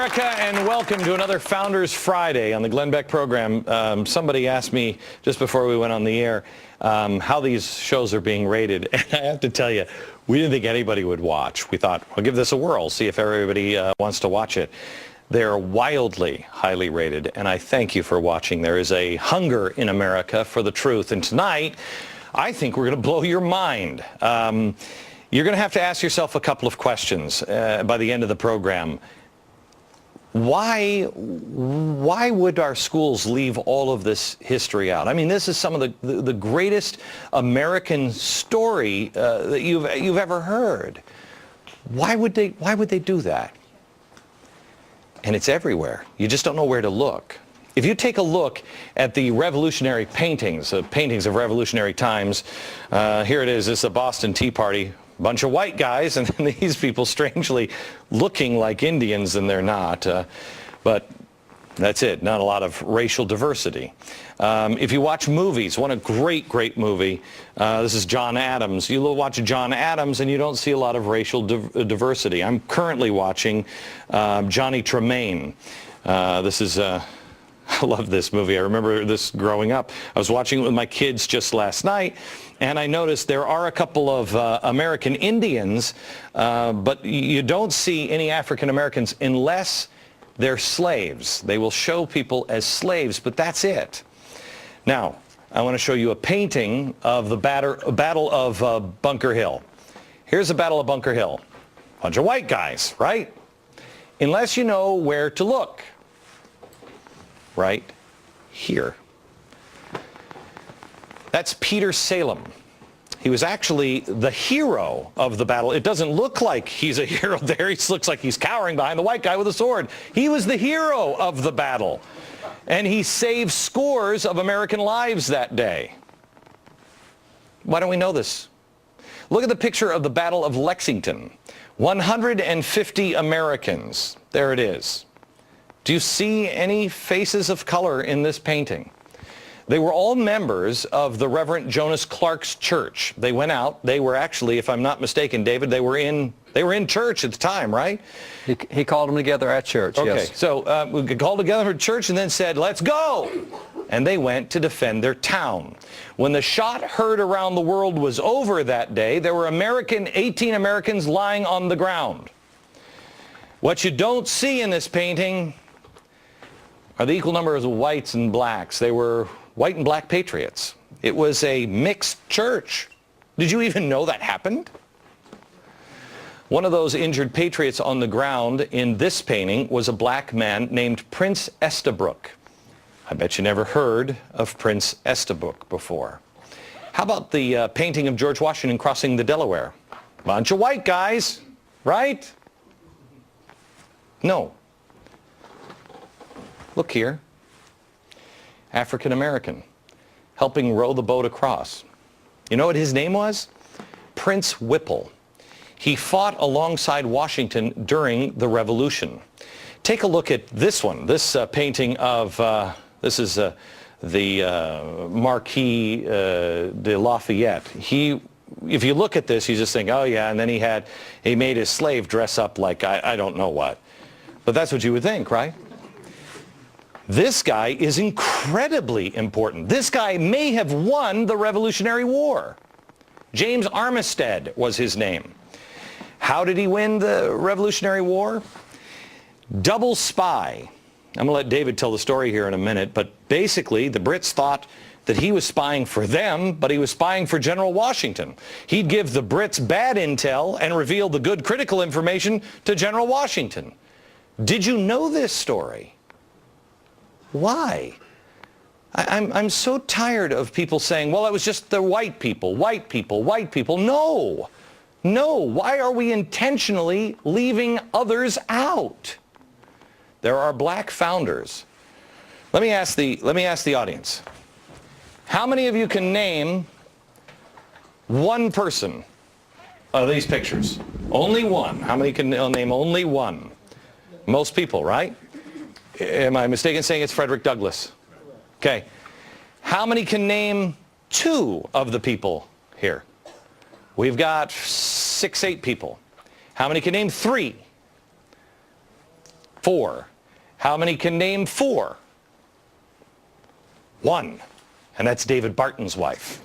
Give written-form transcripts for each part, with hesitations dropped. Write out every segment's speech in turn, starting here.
America, and welcome to another Founders Friday on the Glenn Beck program. Somebody asked me just before we went on the air how these shows are being rated, and I have to tell you, we didn't think anybody would watch. We thought, we'll give this a whirl, see if everybody wants to watch it. They're wildly highly rated, and I thank you for watching. There is a hunger in America for the truth, and tonight, I think we're going to blow your mind. You're going to have to ask yourself a couple of questions by the end of the program. Why would our schools leave all of this history out? I mean, this is some of the greatest American story that you've ever heard. Why would they do that? And it's everywhere. You just don't know where to look. If you take a look at the revolutionary paintings of revolutionary times, here it is. This is the Boston Tea Party. Bunch of white guys, and then these people strangely looking like Indians, and they're not. But that's it. Not a lot of racial diversity. If you watch movies, one a great movie. This is John Adams. You watch John Adams, and you don't see a lot of racial diversity. I'm currently watching Johnny Tremaine. This is. I love this movie. I remember this growing up. I was watching it with my kids just last night, and I noticed there are a couple of American Indians, but you don't see any African Americans unless they're slaves. They will show people as slaves, but that's it. Now, I want to show you a painting of the Battle of Bunker Hill. Here's the Battle of Bunker Hill. Bunch of white guys, right? Unless you know where to look. Right here. That's Peter Salem. He was actually the hero of the battle. It doesn't look like he's a hero there. He looks like he's cowering behind the white guy with a sword. He was the hero of the battle. And he saved scores of American lives that day. Why don't we know this? Look at the picture of the Battle of Lexington. 150 Americans. There it is. Do you see any faces of color in this painting? They were all members of the Reverend Jonas Clark's church. They went out. They were actually, if I'm not mistaken, David, they were in church at the time, right? He called them together at church, okay. Yes. So we called together at church and then said, let's go. And they went to defend their town. When the shot heard around the world was over that day, there were 18 Americans lying on the ground. What you don't see in this painting are the equal numbers of whites and blacks. They were white and black patriots. It was a mixed church. Did you even know that happened? One of those injured patriots on the ground in this painting was a black man named Prince Estabrook. I bet you never heard of Prince Estabrook before. How about the painting of George Washington crossing the Delaware? Bunch of white guys, right? No. Look here, African American, helping row the boat across. You know what his name was? Prince Whipple. He fought alongside Washington during the Revolution. Take a look at this one, this painting of, this is the Marquis de Lafayette. If you look at this, you just think, oh yeah, and then he made his slave dress up like I don't know what. But that's what you would think, right? This guy is incredibly important. This guy may have won the Revolutionary War. James Armistead was his name. How did he win the Revolutionary War? Double spy. I'm going to let David tell the story here in a minute, but basically the Brits thought that he was spying for them, but he was spying for General Washington. He'd give the Brits bad intel and reveal the good critical information to General Washington. Did you know this story? Why? I'm so tired of people saying, well, it was just the white people, white people, white people. No. No. Why are we intentionally leaving others out? There are black founders. Let me ask the audience. How many of you can name one person of these pictures? Only one. How many can name only one? Most people, right? Am I mistaken saying it's Frederick Douglass? Okay. How many can name two of the people here? We've got 6, 8 people. How many can name 3? 4. How many can name 4? 1. And that's David Barton's wife.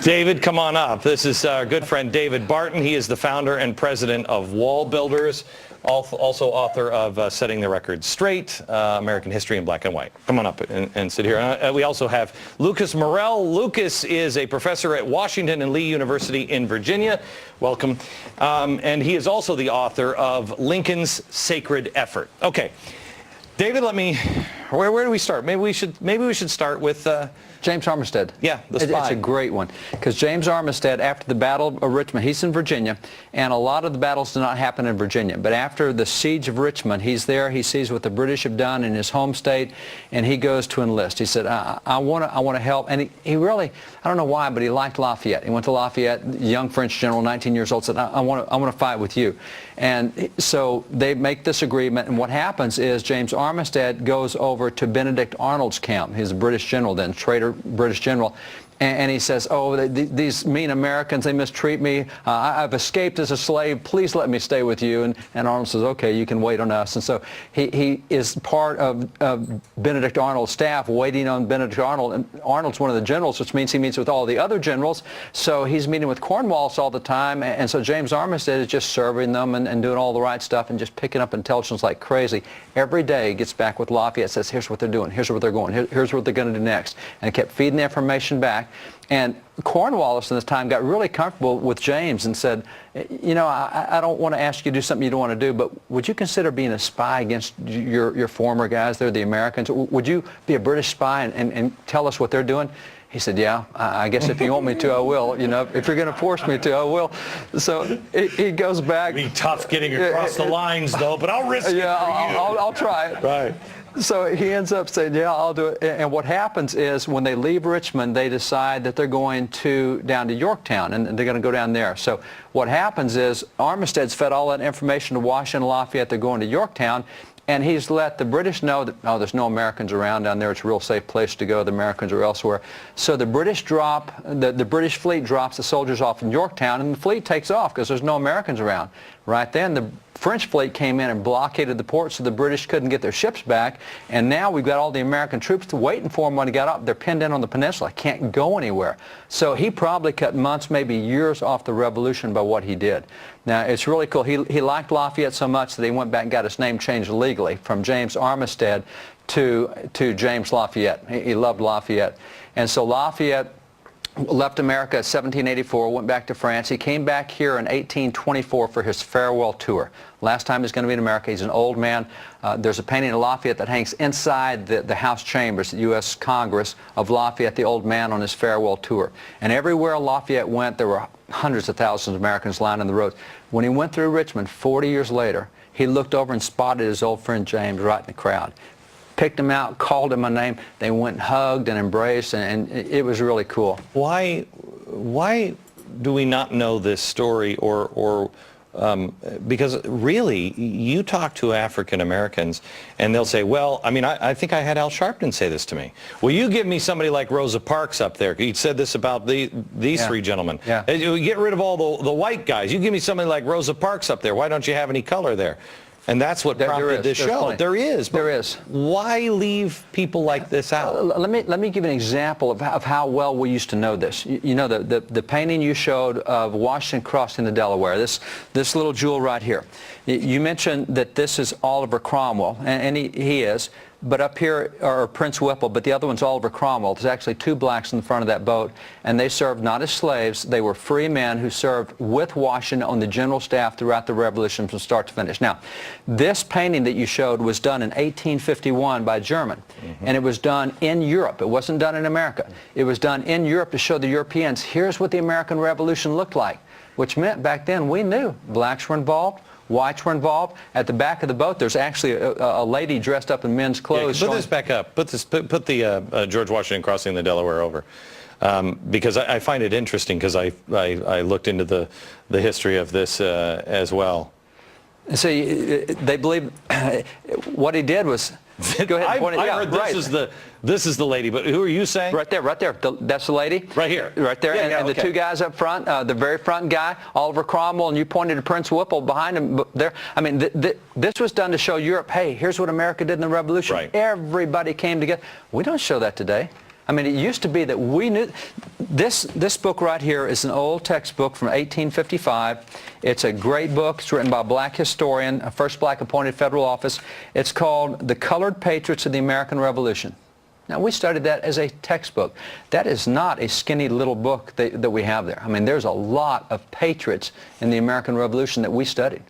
David, come on up. This is our good friend David Barton. He is the founder and president of Wall Builders, also author of Setting the Record Straight, American History in Black and White. Come on up and sit here. We also have Lucas Morell. Lucas is a professor at Washington and Lee University in Virginia. Welcome. And he is also the author of Lincoln's Sacred Effort. Okay. David, where do we start? Maybe we should start with James Armistead. Yeah, the spy. It's a great one, because James Armistead, after the Battle of Richmond, he's in Virginia, and a lot of the battles do not happen in Virginia. But after the siege of Richmond, he's there. He sees what the British have done in his home state, and he goes to enlist. He said, "I want to help." And he really, I don't know why, but he liked Lafayette. He went to Lafayette, young French general, 19 years old, said, "I want to fight with you." And so they make this agreement, and what happens is James Armistead goes over to Benedict Arnold's camp. He's a British general then, traitor British general. And he says, "Oh, these mean Americans, they mistreat me. I've escaped as a slave. Please let me stay with you." And Arnold says, "Okay, you can wait on us." And so he is part of Benedict Arnold's staff, waiting on Benedict Arnold. And Arnold's one of the generals, which means he meets with all the other generals. So he's meeting with Cornwallis all the time. And so James Armistead is just serving them and doing all the right stuff and just picking up intelligence like crazy. Every day he gets back with Lafayette, says, "Here's what they're doing. Here's where they're going. Here's what they're going to do next." And kept feeding the information back. And Cornwallis in this time got really comfortable with James and said, "You know, I don't want to ask you to do something you don't want to do, but would you consider being a spy against your former guys there, the Americans? Would you be a British spy and tell us what they're doing?" He said, "Yeah, I guess if you want me to, I will. You know, if you're going to force me to, I will." So he goes back. It'd be tough getting across the lines, though, but I'll risk it for you. I'll try it. Right. So he ends up saying, "Yeah, I'll do it." And what happens is when they leave Richmond, they decide that they're going down to Yorktown, and they're going to go down there. So what happens is Armistead's fed all that information to Washington and Lafayette. They're going to Yorktown. And he's let the British know that, oh, there's no Americans around down there. It's a real safe place to go. The Americans are elsewhere. So the British the British fleet drops the soldiers off in Yorktown, and the fleet takes off because there's no Americans around. Right then, the French fleet came in and blockaded the port, so the British couldn't get their ships back. And now we've got all the American troops waiting for them when they got up. They're pinned in on the peninsula. Can't go anywhere. So he probably cut months, maybe years off the revolution by what he did. Now, it's really cool. He liked Lafayette so much that he went back and got his name changed legally from James Armistead to James Lafayette. He loved Lafayette. And so Lafayette left America in 1784, went back to France. He came back here in 1824 for his farewell tour. Last time he's going to be in America. He's an old man. There's a painting of Lafayette that hangs inside the House chambers, the U.S. Congress, of Lafayette, the old man, on his farewell tour. And everywhere Lafayette went, there were hundreds of thousands of Americans lining the roads. When he went through Richmond 40 years later, he looked over and spotted his old friend James right in the crowd. Picked him out, called him by name. They went and hugged and embraced, and it was really cool. Why do we not know this story, because really, you talk to African Americans, and they'll say, "Well, I mean, I think I had Al Sharpton say this to me. Well, you give me somebody like Rosa Parks up there. He said this about these three gentlemen. Yeah. You get rid of all the white guys. You give me somebody like Rosa Parks up there. Why don't you have any color there?" And that's what prompted this show. There is. Why leave people like this out? Let me give an example of how well we used to know this. You know, the painting you showed of Washington crossing the Delaware, this little jewel right here. You mentioned that this is Oliver Cromwell, and he is. But up here are Prince Whipple, but the other one's Oliver Cromwell. There's actually two blacks in the front of that boat, and they served not as slaves. They were free men who served with Washington on the general staff throughout the Revolution from start to finish. Now, this painting that you showed was done in 1851 by German, and it was done in Europe. It wasn't done in America. It was done in Europe to show the Europeans, here's what the American Revolution looked like, which meant back then we knew blacks were involved, whites were involved. At the back of the boat, there's actually a lady dressed up in men's clothes. Put this back up. Put the George Washington crossing the Delaware over, because I find it interesting, because I looked into the history of this as well. See, they believe what he did was Go ahead. I point it. Yeah, heard right. this is the lady, but who are you saying? Right there, right there. That's the lady. Right here. Right there. Yeah, and the okay. two guys up front, the very front guy, Oliver Cromwell, and you pointed to Prince Whipple behind him there. I mean, this was done to show Europe, hey, here's what America did in the Revolution. Right. Everybody came together. We don't show that today. I mean, it used to be that we knew. This book right here is an old textbook from 1855. It's a great book. It's written by a black historian, a first black appointed federal office. It's called The Colored Patriots of the American Revolution. Now, we studied that as a textbook. That is not a skinny little book that we have there. I mean, there's a lot of patriots in the American Revolution that we studied.